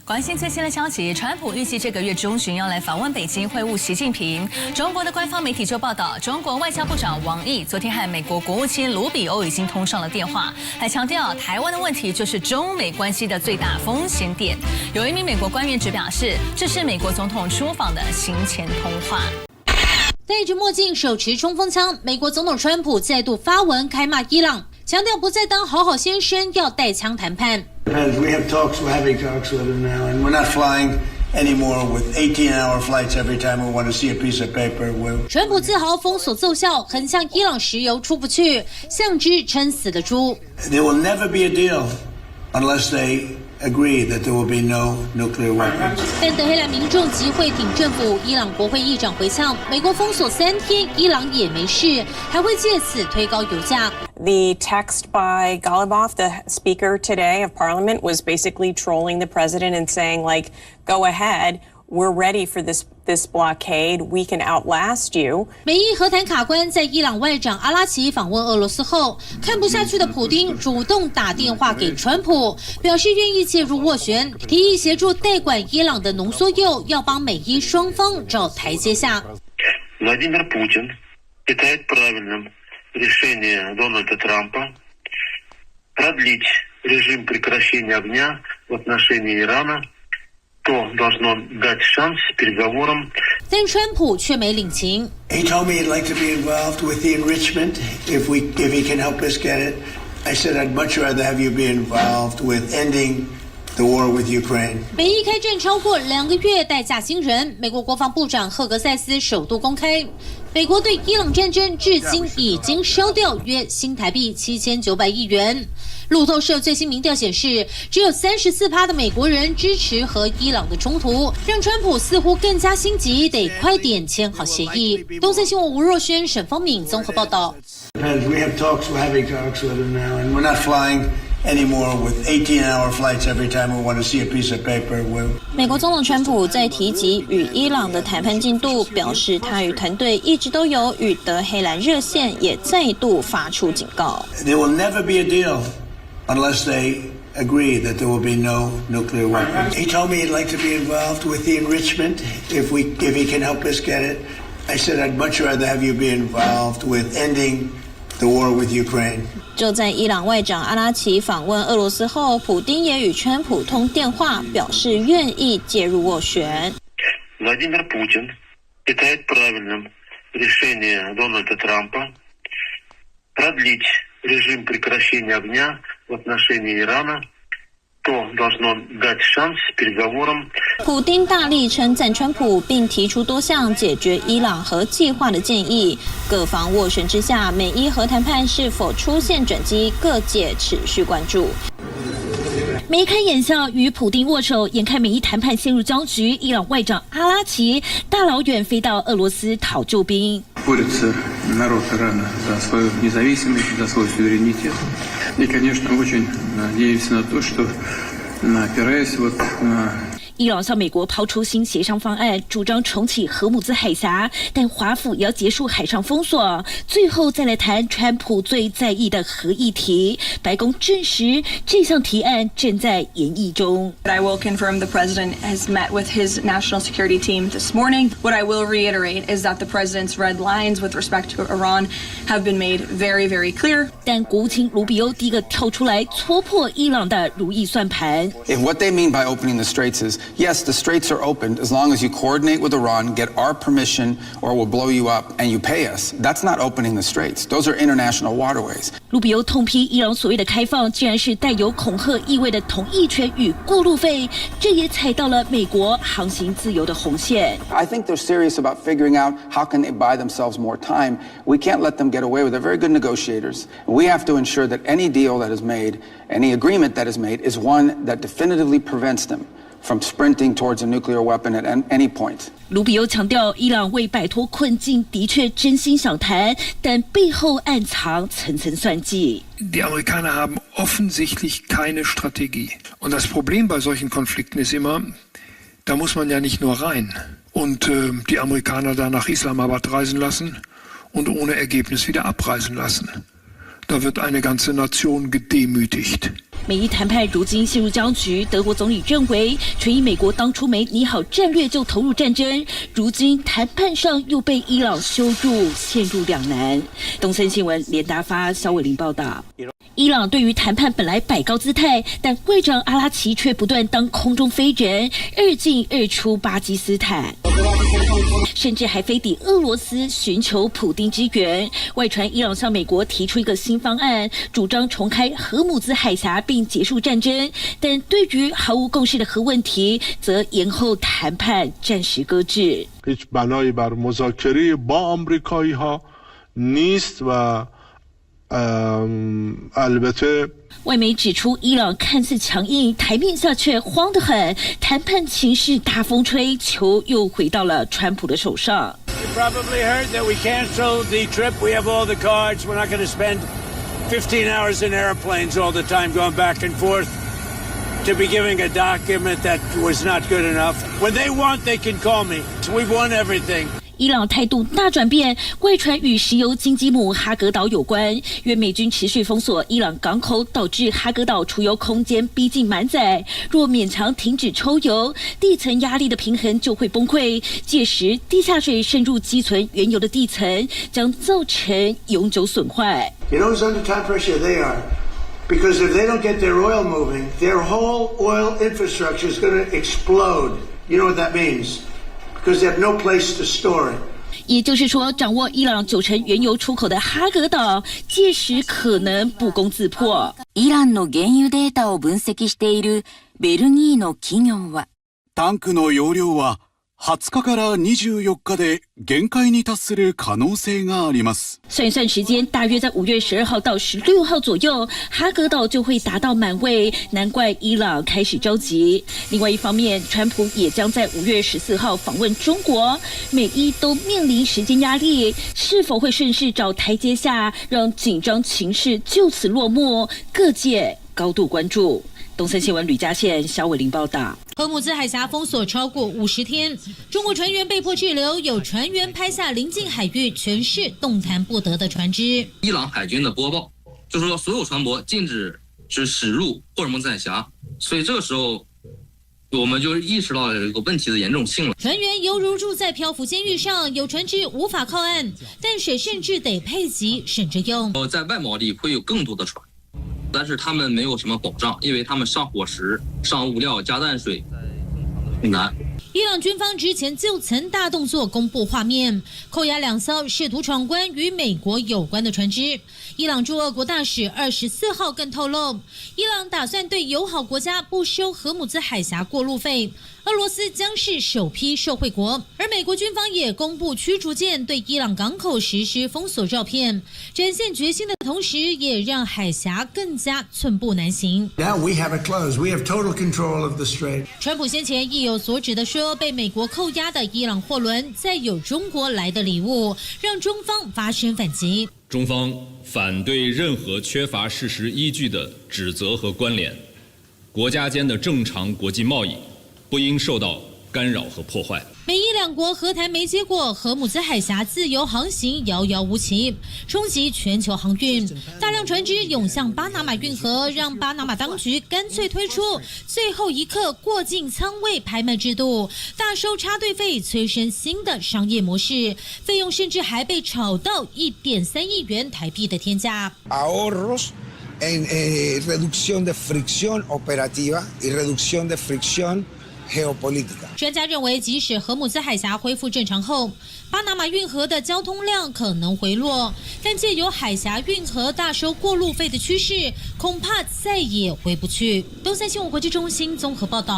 关心最新的消息，川普预计这个月中旬要来访问北京会晤习近平。中国的官方媒体就报道，中国外交部长王毅昨天和美国国务卿卢比欧已经通上了电话，还强调台湾的问题就是中美关系的最大风险点。有一名美国官员只表示，这是美国总统出访的行前通话。戴着墨镜，手持冲锋枪，美国总统川普再度发文开骂伊朗，强调不再当好好先生，要带枪谈判。We have talks. We're having talks with them now, and we're not flying anymore with 18-hour flights every time we want to see a piece of paper. 川普自豪封锁奏效，很像伊朗石油出不去，像只撑死的猪。There will never be a deal unless they agree that there will be no nuclear weapons. 但德黑兰民众集会挺政府，伊朗国会议长回呛，美国封锁3天，伊朗也没事，还会借此推高油价。The text by Ghalibaf, the speaker today of parliament, was basically trolling the president and saying, like, go ahead, we're ready for this blockade, we can outlast you. 美伊和谈卡关在伊朗外长阿拉奇访问俄罗斯后，看不下去的普丁主动打电话给川普，表示愿意介入斡旋，提议协助代管伊朗的浓缩铀，要帮美伊双方找台阶下。Владимир Путин считает правильным решение Дональда Трампа продлить режим прекращения огня в отношении Ирана, то должно дать шанс переговорам. 但川普却没领情。He told me he'd like to be involved with the enrichment if he can help us get it. I said I'd much rather have you be involved with ending the war with Ukraine. 美伊开战超过2个月，代价惊人。美国国防部长赫格塞斯首度公开，美国对伊朗战争至今已经烧掉约新台币7900亿元。路透社最新民调显示，只有34%的美国人支持和伊朗的冲突，让川普似乎更加心急，得快点签好协议。东森新闻吴若轩、沈丰敏综合报道。We have talks. We're having talks with them now, and we're not flying anymore with 18-hour flights every time we want to see a piece of paper. 美国总统川普在提及与伊朗的谈判进度，表示他与团队一直都有与德黑兰热线，也再度发出警告。There will never be a deal unless they agree that there will be no nuclear weapons. He told me he'd like to be involved with the enrichment if he can help us get it. I said I'd much rather have you be involved with ending the war with Ukraine. 就在伊朗外长阿拉奇访问俄罗斯后，普丁也与川普通电话，表示愿意介入斡旋。Владимир Путин считает правильным решение Дональда Трампа продлить режим прекращения огня в отношении Ирана, то должно дать шанс переговорам. 普丁大力称赞川普，并提出多项解决伊朗核计划的建议。各方斡旋之下，美伊核谈判是否出现转机，各界持续关注。眉开眼笑与普丁握手，眼看美伊谈判陷入僵局，伊朗外长阿拉奇大老远飞到俄罗斯讨救兵。Борется народ Ирана за свою независимость, за свой суверенитет. И, конечно, очень надеемся на то, что, опираясь на 伊朗向美国抛出新协商方案，主张重启荷姆兹海峡，但华府也要结束海上封锁。最后再来谈川普最在意的核议题。白宫证实这项提案正在研议中。I will confirm the president has met with his national security team this morning. What I will reiterate is that the president's red lines with respect to Iran have been made very, very clear. 但国务卿卢比欧第一个跳出来戳破伊朗的如意算盘。If what they mean by opening the straits is yes, the straits are opened as long as you coordinate with Iran, get our permission, or we'll blow you up, and you pay us. That's not opening the straits. Those are international waterways. 卢比欧痛批伊朗所谓的开放，竟然是带有恐吓意味的同意权与过路费，这也踩到了美国航行自由的红线。I think they're serious about figuring out how can they buy themselves more time. We can't let them get away with it. They're very good negotiators. We have to ensure that any deal that is made, any agreement that is made, is one that definitively prevents them from sprinting towards a nuclear weapon at any point. 卢比欧强调，伊朗为摆脱困境的确真心想谈，但背后暗藏层层算计。Die Amerikaner haben offensichtlich keine Strategie. Und das Problem bei solchen Konflikten ist immer, da muss man ja nicht nur rein und die Amerikaner dann nach Islamabad reisen lassen und ohne Ergebnis wieder abreisen lassen. Da wird eine ganze Nation gedemütigt. 美伊谈判如今陷入僵局，德国总理认为，全以美国当初没拟好战略就投入战争，如今谈判上又被伊朗羞辱，陷入两难。东森新闻连达发、肖伟玲报道。伊朗对于谈判本来摆高姿态，但外长阿拉奇却不断当空中飞人，2进2出巴基斯坦，甚至还飞抵俄罗斯寻求普丁支援。外传伊朗向美国提出一个新方案，主张重开荷姆兹海峡并结束战争，但对于毫无共识的核问题，则延后谈判，暂时搁置。هیچ بنایی بر مذاکره با آمریکایی‌ها نیست و البته外媒指出，伊朗看似强硬，台面下却慌得很，谈判情势大风吹，球又回到了川普的手上。You probably heard that we canceled the trip. We have all the cards. We're not going to spend 15 hours in airplanes all the time going back and forth to be giving a document that was not good enough. When they want, they can call me. We've won everything. 伊朗态度大转变，外传与石油金鸡母哈格岛有关。愿美军持续封锁伊朗港口，导致哈格岛储油空间逼近满载。若勉强停止抽油，地层压力的平衡就会崩溃，届时地下水渗入积存原油的地层，将造成永久损坏。You know who's under time pressure? They are. Because if they don't get their oil moving, their whole oil infrastructure is going to explode. You know what that means?Because they have no place to store it. 也就是說，掌握伊朗90%原油出口的哈格島，屆時可能不攻自破。イランの原油データを分析しているベルギーの企業は、タンクの容量は20日から24日で限界に達する可能性があります。算一算时间，大约在5月12号到16号左右，哈格岛就会达到满位，难怪伊朗开始着急。另外一方面，川普也将在5月14号访问中国，美伊都面临时间压力，是否会顺势找台阶下，让紧张情势就此落幕？各界高度关注。东森新闻吕嘉宪、肖伟玲报道。荷姆兹海峡封锁超过50天，中国船员被迫滞留，有船员拍下临近海域全是动弹不得的船只。伊朗海军的播报就说，所有船舶禁止驶入霍尔木兹海峡，所以这个时候我们就意识到了这个问题的严重性了。船员犹如住在漂浮监狱上，有船只无法靠岸，淡水甚至得配给省着用。在外锚地会有更多的船。但是他们没有什么保障，因为他们上伙食、上物料、加淡水很难。伊朗军方之前就曾大动作公布画面，扣押2艘试图闯关与美国有关的船只。伊朗驻俄国大使24号更透露，伊朗打算对友好国家不收荷姆兹海峡过路费，俄罗斯将是首批受惠国。而美国军方也公布驱逐舰对伊朗港口实施封锁照片，展现决心的同时，也让海峡更加寸步难行。Now we have it closed. We have total control of the strait. 川普先前意有所指的说，被美国扣押的伊朗货轮再有中国来的礼物，让中方发声反击。中方反对任何缺乏事实依据的指责和关联，国家间的正常国际贸易不应受到干扰和破坏。美伊两国和谈没结果，荷姆兹海峡自由航行遥遥无期，冲击全球航运。大量船只涌向巴拿马运河，让巴拿马当局干脆推出最后一刻过境仓位拍卖制度，大收插队费，催生新的商业模式，费用甚至还被炒到1.3亿元台币的天价。Ahorros en reducción de fricción operativa y reducción de fricción geopolítica。专家认为，即使荷姆兹海峡恢复正常后，巴拿马运河的交通量可能回落，但借由海峡运河大收过路费的趋势，恐怕再也回不去。东森新闻国际中心综合报道。